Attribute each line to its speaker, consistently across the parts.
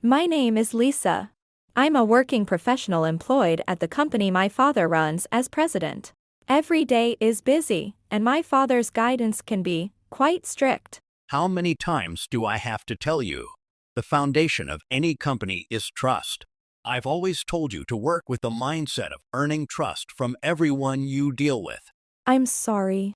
Speaker 1: My name is Lisa. I'm a working professional employed at the company my father runs as president. Every day is busy, and my father's guidance can be quite strict.
Speaker 2: How many times do I have to tell you? The foundation of any company is trust. I've always told you to work with the mindset of earning trust from everyone you deal with.
Speaker 1: I'm sorry.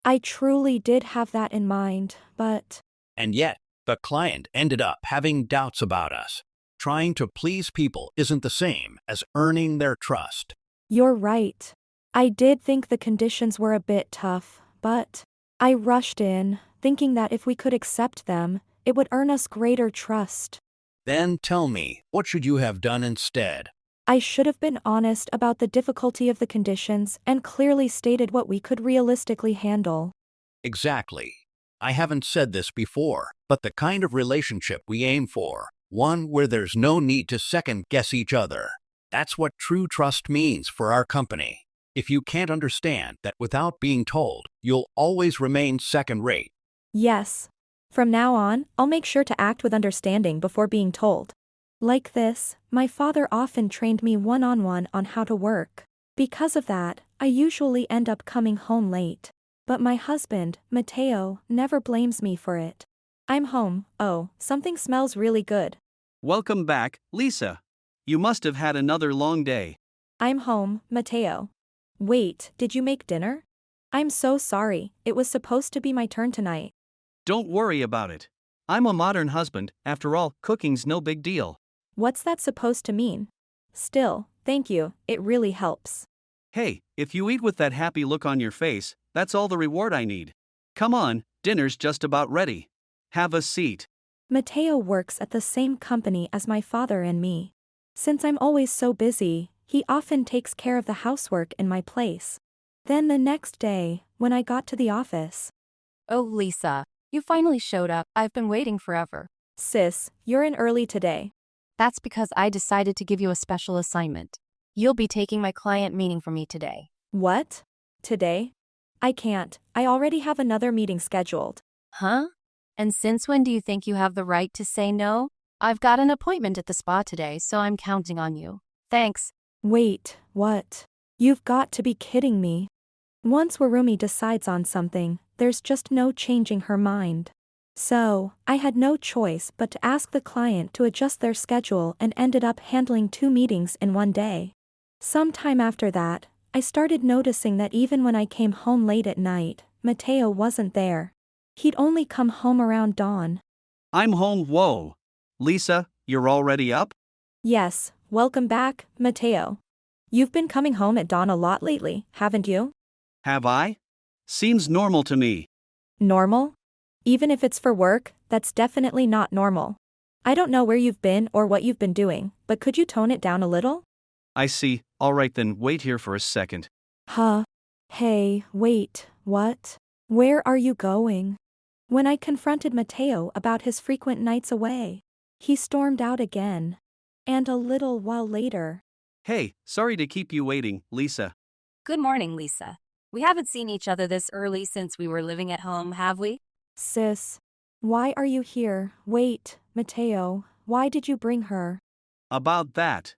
Speaker 1: I truly did have that in mind, but
Speaker 2: And yet, the client ended up having doubts about us. Trying to please people isn't the same as earning their trust.
Speaker 1: you're right. I did think the conditions were a bit tough, but I rushed in, thinking that if we could accept them, it would earn us greater trust.
Speaker 2: Then tell me, what should you have done instead?
Speaker 1: I should have been honest about the difficulty of the conditions and clearly stated what we could realistically handle.
Speaker 2: Exactly. I haven't said this before, but the kind of relationship we aim for, one where there's no need to second-guess each other. That's what true trust means for our company. If you can't understand that without being told, you'll always remain second-rate.
Speaker 1: Yes. From now on, I'll make sure to act with understanding before being told. Like this, my father often trained me one-on-one on how to work. Because of that, I usually end up coming home late. But my husband, Matteo, never blames me for it. I'm home. Oh, something smells really good.
Speaker 3: Welcome back, Lisa. You must have had another long day.
Speaker 1: I'm home, Matteo. Wait, did you make dinner? I'm so sorry, it was supposed to be my turn tonight.
Speaker 3: Don't worry about it. I'm a modern husband, after all, cooking's no big deal.
Speaker 1: What's that supposed to mean? Still, thank you, it really helps.
Speaker 3: Hey, if you eat with that happy look on your face, that's all the reward I need. Come on, dinner's just about ready. Have a seat.
Speaker 1: Matteo works at the same company as my father and me. Since I'm always so busy, he often takes care of the housework in my place. Then the next day, when I got to the office,
Speaker 4: Oh, Lisa, you finally showed up. I've been waiting forever.
Speaker 1: sis, you're in early today.
Speaker 4: That's because I decided to give you a special assignment. You'll be taking my client meeting for me today.
Speaker 1: What? Today? I can't, I already have another meeting scheduled.
Speaker 4: Huh? And since when do you think you have the right to say no? I've got an appointment at the spa today, so I'm counting on you. Thanks.
Speaker 1: Wait, what? You've got to be kidding me. Once Warumi decides on something, there's just no changing her mind. So, I had no choice but to ask the client to adjust their schedule and ended up handling 2 meetings in one day. Sometime after that, I started noticing that even when I came home late at night, Matteo wasn't there. He'd only come home around dawn.
Speaker 3: I'm home, whoa. Lisa, you're already up?
Speaker 1: Yes, welcome back, Matteo. You've been coming home at dawn a lot lately, haven't you?
Speaker 3: Have I? Seems normal to me.
Speaker 1: Normal? Even if it's for work, that's definitely not normal. I don't know where you've been or what you've been doing, but could you tone it down a little?
Speaker 3: I see, alright then, wait here for a second.
Speaker 1: Huh? Hey, wait, what? Where are you going? When I confronted Matteo about his frequent nights away, he stormed out again. And a little while later,
Speaker 3: Hey, sorry to keep you waiting, Lisa.
Speaker 4: Good morning, Lisa. We haven't seen each other this early since we were living at home, have we?
Speaker 1: sis, why are you here? Wait, Matteo, why did you bring her?
Speaker 3: About that.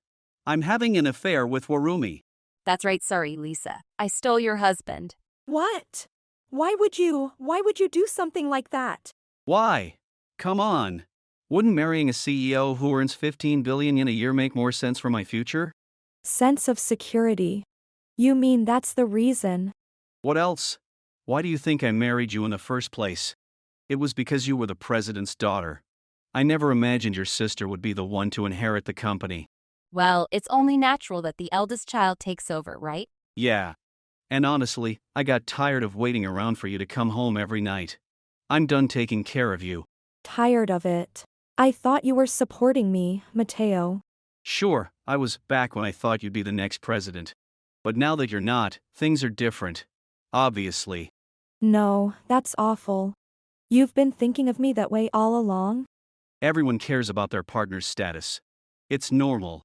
Speaker 3: I'm having an affair with Warumi.
Speaker 4: That's right, sorry, Lisa. I stole your husband.
Speaker 1: What? Why would you do something like that?
Speaker 3: Why? Come on. Wouldn't marrying a CEO who earns 15 billion in a year make more sense for my future?
Speaker 1: Sense of security. You mean that's the reason?
Speaker 3: What else? Why do you think I married you in the first place? It was because you were the president's daughter. I never imagined your sister would be the one to inherit the company.
Speaker 4: Well, it's only natural that the eldest child takes over, right?
Speaker 3: Yeah. And honestly, I got tired of waiting around for you to come home every night. I'm done taking care of you.
Speaker 1: Tired of it. I thought you were supporting me, Matteo.
Speaker 3: Sure, I was back when I thought you'd be the next president. But now that you're not, things are different. Obviously.
Speaker 1: No, that's awful. You've been thinking of me that way all along?
Speaker 3: Everyone cares about their partner's status. It's normal.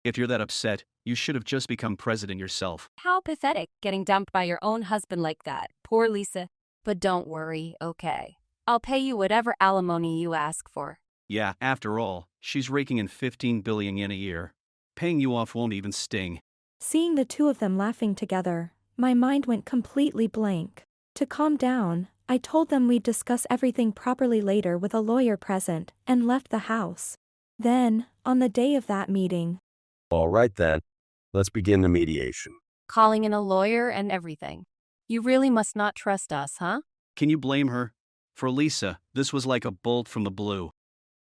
Speaker 3: If you're that upset, you should have just become president yourself.
Speaker 4: How pathetic, getting dumped by your own husband like that. Poor Lisa. But don't worry, okay? I'll pay you whatever alimony you ask for.
Speaker 3: Yeah, after all, she's raking in 15 billion yen a year. Paying you off won't even sting.
Speaker 1: Seeing the two of them laughing together, my mind went completely blank. To calm down, I told them we'd discuss everything properly later with a lawyer present, and left the house. Then, on the day of that meeting,
Speaker 5: All right then, let's begin the mediation.
Speaker 4: Calling in a lawyer and everything. You really must not trust us, huh?
Speaker 3: Can you blame her? For Lisa, this was like a bolt from the blue.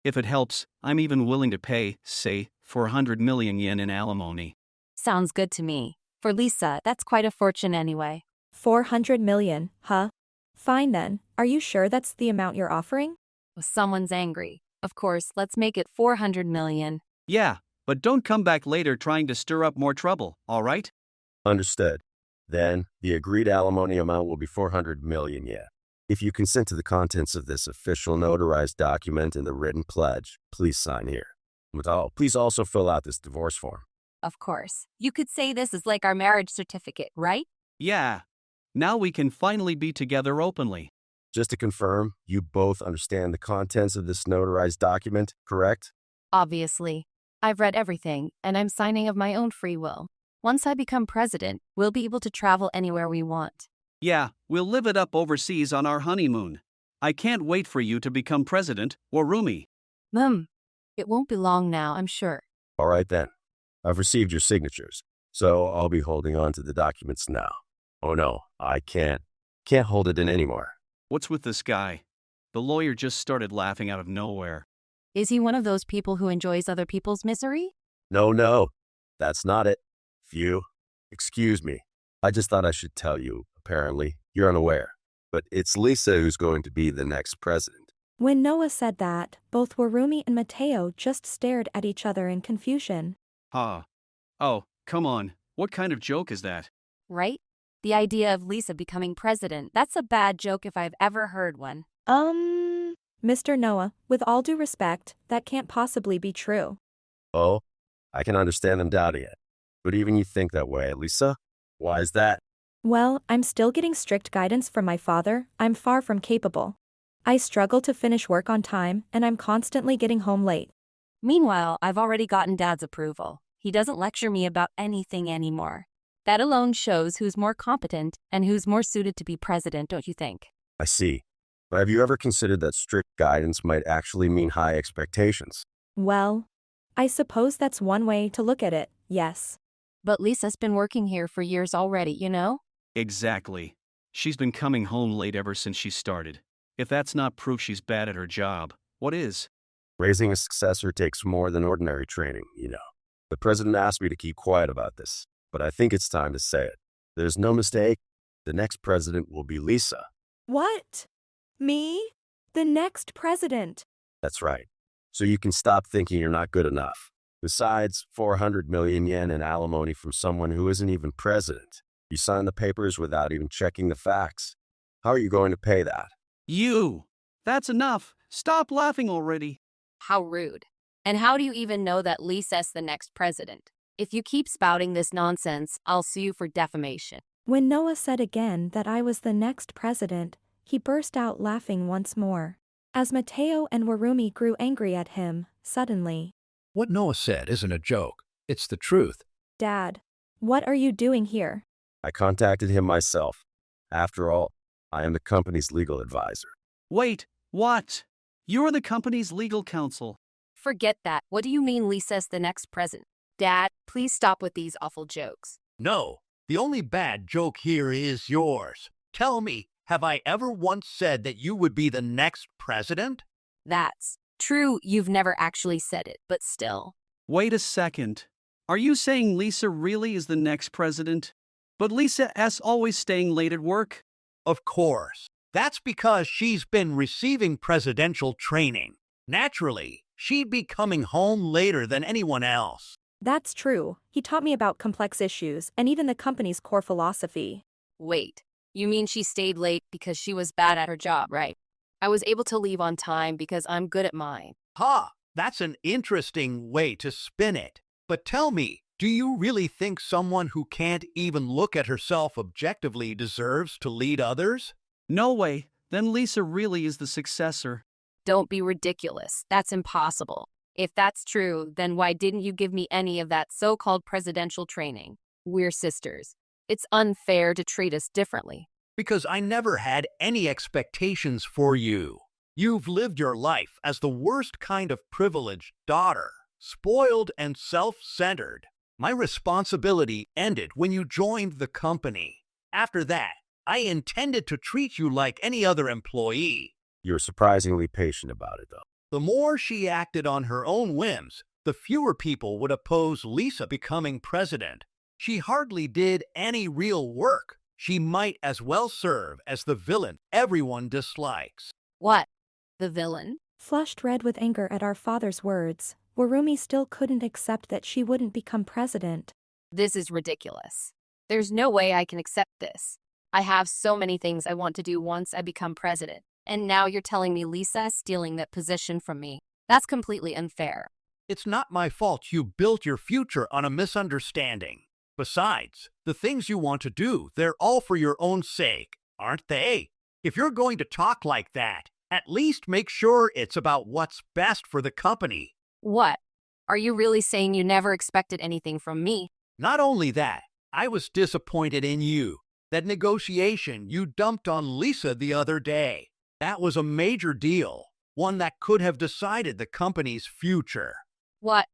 Speaker 3: If it helps, I'm even willing to pay, say, 400 million yen in alimony.
Speaker 4: Sounds good to me. For Lisa, that's quite a fortune anyway.
Speaker 1: 400 million, huh? Fine then, are you sure that's the amount you're offering?
Speaker 4: If someone's angry. Of course, let's make it 400 million.
Speaker 3: Yeah, but don't come back later trying to stir up more trouble, all right?
Speaker 5: Understood. Then, the agreed alimony amount will be 400 million yen. If you consent to the contents of this official notarized document and the written pledge, please sign here. Please also fill out this divorce form.
Speaker 4: Of course. You could say this is like our marriage certificate, right?
Speaker 3: Yeah. Now we can finally be together openly.
Speaker 5: Just to confirm, you both understand the contents of this notarized document, correct?
Speaker 4: Obviously. I've read everything, and I'm signing of my own free will. Once I become president, we'll be able to travel anywhere we want.
Speaker 3: Yeah, we'll live it up overseas on our honeymoon. I can't wait for you to become president, or Rumi.
Speaker 4: It won't be long now, I'm sure.
Speaker 5: All right then. I've received your signatures, so I'll be holding on to the documents now. Oh no, I can't hold it in anymore.
Speaker 3: What's with this guy? The lawyer just started laughing out of nowhere.
Speaker 4: Is he one of those people who enjoys other people's misery?
Speaker 5: No, that's not it. Excuse me. I just thought I should tell you, apparently, you're unaware. But it's Lisa who's going to be the next president.
Speaker 1: When Noah said that, both Warumi and Mateo just stared at each other in confusion.
Speaker 3: Huh. Oh, come on. What kind of joke is that?
Speaker 4: Right? The idea of Lisa becoming president, that's a bad joke if I've ever heard one.
Speaker 1: Mr. Noah, with all due respect, that can't possibly be true.
Speaker 5: Oh, I can understand them doubting it. But even you think that way, Lisa? Why is that?
Speaker 1: Well, I'm still getting strict guidance from my father. I'm far from capable. I struggle to finish work on time, and I'm constantly getting home late.
Speaker 4: Meanwhile, I've already gotten Dad's approval. He doesn't lecture me about anything anymore. That alone shows who's more competent and who's more suited to be president, don't you think?
Speaker 5: I see. But have you ever considered that strict guidance might actually mean high expectations?
Speaker 1: Well, I suppose that's one way to look at it, yes.
Speaker 4: But Lisa's been working here for years already, you know?
Speaker 3: Exactly. She's been coming home late ever since she started. If that's not proof she's bad at her job, what is?
Speaker 5: Raising a successor takes more than ordinary training, you know. The president asked me to keep quiet about this, but I think it's time to say it. There's no mistake. The next president will be Lisa.
Speaker 1: What? Me? The next president?
Speaker 5: That's right. So you can stop thinking you're not good enough. Besides, 400 million yen in alimony from someone who isn't even president. You signed the papers without even checking the facts. How are you going to pay that?
Speaker 3: You! That's enough. Stop laughing already.
Speaker 4: How rude. And how do you even know that Lisa's the next president? If you keep spouting this nonsense, I'll sue you for defamation.
Speaker 1: When Noah said again that I was the next president, he burst out laughing once more. As Mateo and Warumi grew angry at him, suddenly,
Speaker 2: What Noah said isn't a joke. It's the truth.
Speaker 1: Dad, what are you doing here?
Speaker 5: I contacted him myself. After all, I am the company's legal advisor.
Speaker 3: Wait, what? You're the company's legal counsel.
Speaker 4: Forget that. What do you mean Lisa's the next president? Dad, please stop with these awful jokes.
Speaker 2: No, the only bad joke here is yours. Tell me, have I ever once said that you would be the next president?
Speaker 4: That's true. You've never actually said it, but still.
Speaker 3: Wait a second. Are you saying Lisa really is the next president? But Lisa's always staying late at work?
Speaker 2: Of course. That's because she's been receiving presidential training. Naturally, she'd be coming home later than anyone else.
Speaker 1: That's true. He taught me about complex issues and even the company's core philosophy.
Speaker 4: Wait, you mean she stayed late because she was bad at her job, right? I was able to leave on time because I'm good at mine.
Speaker 2: Ha! That's an interesting way to spin it. But tell me, do you really think someone who can't even look at herself objectively deserves to lead others?
Speaker 3: No way. Then Lisa really is the successor.
Speaker 4: Don't be ridiculous. That's impossible. If that's true, then why didn't you give me any of that so-called presidential training? We're sisters. It's unfair to treat us differently.
Speaker 2: Because I never had any expectations for you. You've lived your life as the worst kind of privileged daughter, spoiled and self-centered. My responsibility ended when you joined the company. After that, I intended to treat you like any other employee.
Speaker 5: You're surprisingly patient about it, though.
Speaker 2: The more she acted on her own whims, the fewer people would oppose Lisa becoming president. She hardly did any real work. She might as well serve as the villain everyone dislikes.
Speaker 4: What? The villain?
Speaker 1: Flushed red with anger at our father's words, Warumi still couldn't accept that she wouldn't become president.
Speaker 4: This is ridiculous. There's no way I can accept this. I have so many things I want to do once I become president. And now you're telling me Lisa is stealing that position from me. That's completely unfair.
Speaker 2: It's not my fault you built your future on a misunderstanding. Besides, the things you want to do, they're all for your own sake, aren't they? If you're going to talk like that, at least make sure it's about what's best for the company.
Speaker 4: What? Are you really saying you never expected anything from me?
Speaker 2: Not only that, I was disappointed in you. That negotiation you dumped on Lisa the other day. That was a major deal, one that could have decided the company's future.
Speaker 4: What?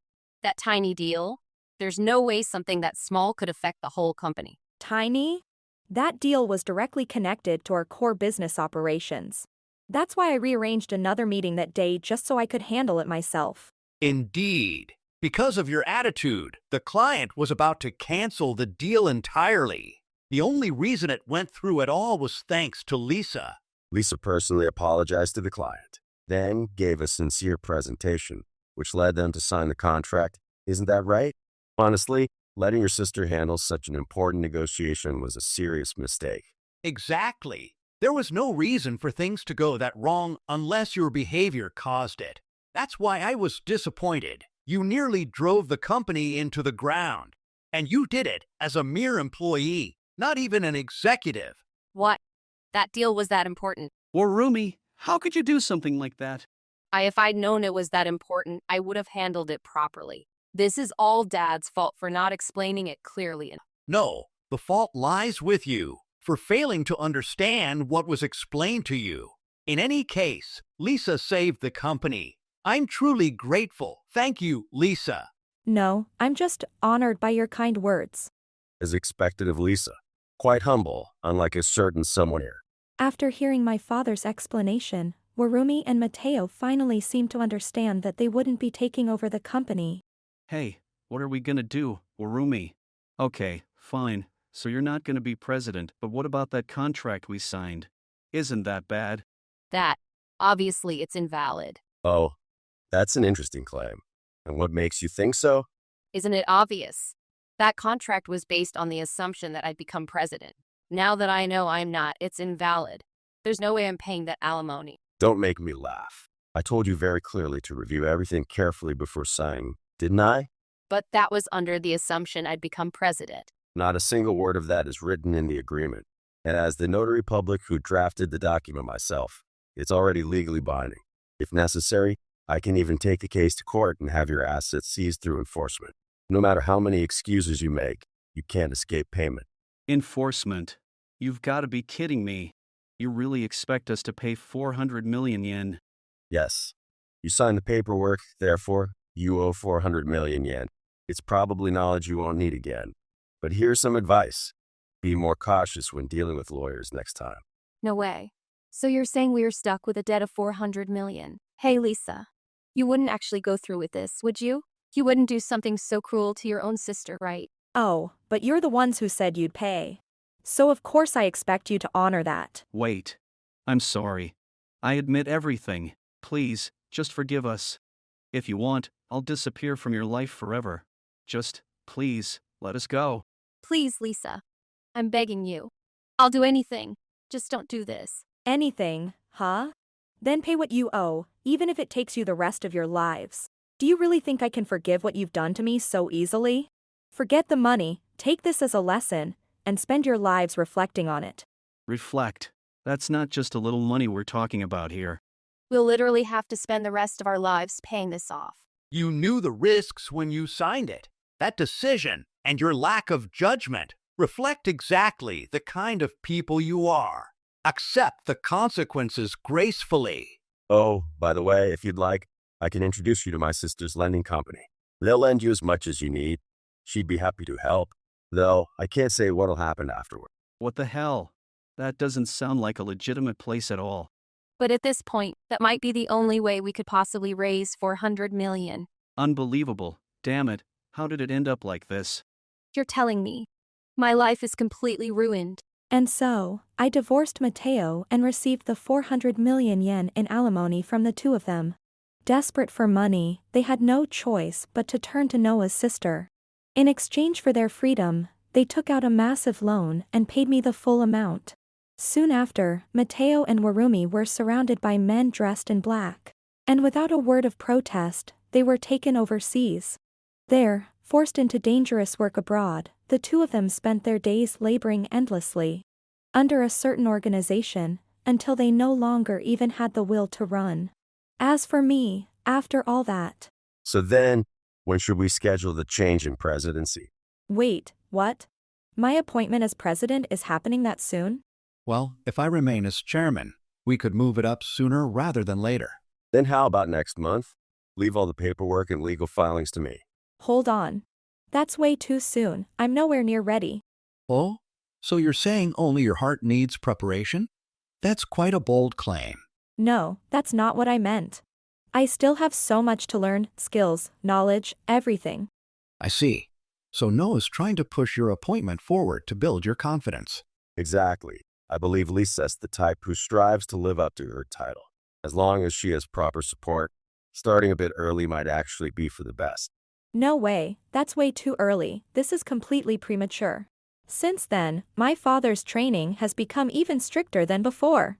Speaker 4: That tiny deal? There's no way something that small could affect the whole company.
Speaker 1: Tiny? That deal was directly connected to our core business operations. That's why I rearranged another meeting that day just so I could handle it myself.
Speaker 2: Indeed. Because of your attitude, the client was about to cancel the deal entirely. The only reason it went through at all was thanks to Lisa.
Speaker 5: Lisa personally apologized to the client, then gave a sincere presentation, which led them to sign the contract. Isn't that right? Honestly, letting your sister handle such an important negotiation was a serious mistake.
Speaker 2: Exactly. There was no reason for things to go that wrong unless your behavior caused it. That's why I was disappointed. You nearly drove the company into the ground. And you did it as a mere employee, not even an executive.
Speaker 4: What? That deal was that important.
Speaker 3: Warumi, how could you do something like that?
Speaker 4: If I'd known it was that important, I would have handled it properly. This is all Dad's fault for not explaining it clearly enough.
Speaker 2: No, the fault lies with you for failing to understand what was explained to you. In any case, Lisa saved the company. I'm truly grateful. Thank you, Lisa.
Speaker 1: No, I'm just honored by your kind words.
Speaker 5: As expected of Lisa. Quite humble, unlike a certain someone here.
Speaker 1: After hearing my father's explanation, Warumi and Mateo finally seemed to understand that they wouldn't be taking over the company.
Speaker 3: Hey, what are we gonna do, Warumi? Okay, fine. So you're not gonna be president, but what about that contract we signed? Isn't that bad?
Speaker 4: That, obviously, it's invalid.
Speaker 5: Oh, that's an interesting claim. And what makes you think so?
Speaker 4: Isn't it obvious? That contract was based on the assumption that I'd become president. Now that I know I'm not, it's invalid. There's no way I'm paying that alimony.
Speaker 5: Don't make me laugh. I told you very clearly to review everything carefully before signing, didn't I?
Speaker 4: But that was under the assumption I'd become president.
Speaker 5: Not a single word of that is written in the agreement. And as the notary public who drafted the document myself, it's already legally binding. If necessary, I can even take the case to court and have your assets seized through enforcement. No matter how many excuses you make, you can't escape payment.
Speaker 3: Enforcement? You've got to be kidding me. You really expect us to pay 400 million yen?
Speaker 5: Yes. You signed the paperwork, therefore, you owe 400 million yen. It's probably knowledge you won't need again. But here's some advice. Be more cautious when dealing with lawyers next time.
Speaker 4: No way. So you're saying we're stuck with a debt of 400 million? Hey, Lisa. You wouldn't actually go through with this, would you? You wouldn't do something so cruel to your own sister, right?
Speaker 1: Oh, but you're the ones who said you'd pay. So of course I expect you to honor that.
Speaker 3: Wait. I'm sorry. I admit everything. Please, just forgive us. If you want, I'll disappear from your life forever. Just, please, let us go.
Speaker 4: Please, Lisa. I'm begging you. I'll do anything. Just don't do this.
Speaker 1: Anything, huh? Then pay what you owe, even if it takes you the rest of your lives. Do you really think I can forgive what you've done to me so easily? Forget the money, take this as a lesson, and spend your lives reflecting on it.
Speaker 3: Reflect. That's not just a little money we're talking about here.
Speaker 4: We'll literally have to spend the rest of our lives paying this off.
Speaker 2: You knew the risks when you signed it. That decision and your lack of judgment reflect exactly the kind of people you are. Accept the consequences gracefully.
Speaker 5: Oh, by the way, if you'd like, I can introduce you to my sister's lending company. They'll lend you as much as you need. She'd be happy to help, though I can't say what'll happen afterward.
Speaker 3: What the hell? That doesn't sound like a legitimate place at all.
Speaker 4: But at this point, that might be the only way we could possibly raise 400 million.
Speaker 3: Unbelievable. Damn it. How did it end up like this?
Speaker 4: You're telling me my life is completely ruined.
Speaker 1: And so, I divorced Matteo and received the 400 million yen in alimony from the two of them. Desperate for money, they had no choice but to turn to Noah's sister. In exchange for their freedom, they took out a massive loan and paid me the full amount. Soon after, Matteo and Warumi were surrounded by men dressed in black. And without a word of protest, they were taken overseas. There, forced into dangerous work abroad, the two of them spent their days laboring endlessly under a certain organization, until they no longer even had the will to run. As for me, after all that...
Speaker 5: So then, when should we schedule the change in presidency?
Speaker 1: Wait, what? My appointment as president is happening that soon?
Speaker 2: Well, if I remain as chairman, we could move it up sooner rather than later.
Speaker 5: Then how about next month? Leave all the paperwork and legal filings to me.
Speaker 1: Hold on. That's way too soon. I'm nowhere near ready.
Speaker 2: Oh? So you're saying only your heart needs preparation? That's quite a bold claim.
Speaker 1: No, that's not what I meant. I still have so much to learn, skills, knowledge, everything.
Speaker 2: I see. So Noah's trying to push your appointment forward to build your confidence.
Speaker 5: Exactly. I believe Lisa's the type who strives to live up to her title. As long as she has proper support, starting a bit early might actually be for the best.
Speaker 1: No way, that's way too early. This is completely premature. Since then, my father's training has become even stricter than before.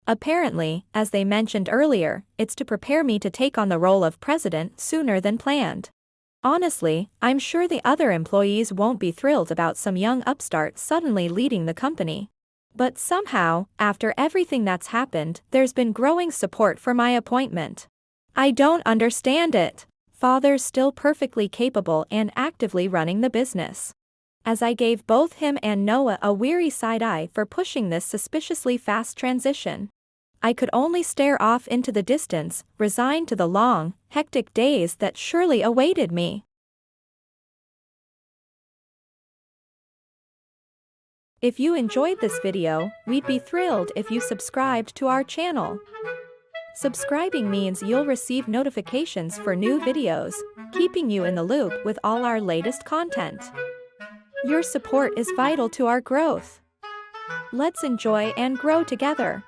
Speaker 1: Apparently, as they mentioned earlier, it's to prepare me to take on the role of president sooner than planned. Honestly, I'm sure the other employees won't be thrilled about some young upstart suddenly leading the company. But somehow, after everything that's happened, there's been growing support for my appointment. I don't understand it. Father's still perfectly capable and actively running the business. As I gave both him and Noah a weary side-eye for pushing this suspiciously fast transition, I could only stare off into the distance, resigned to the long, hectic days that surely awaited me. If you enjoyed this video, we'd be thrilled if you subscribed to our channel. Subscribing means you'll receive notifications for new videos, keeping you in the loop with all our latest content. Your support is vital to our growth. Let's enjoy and grow together.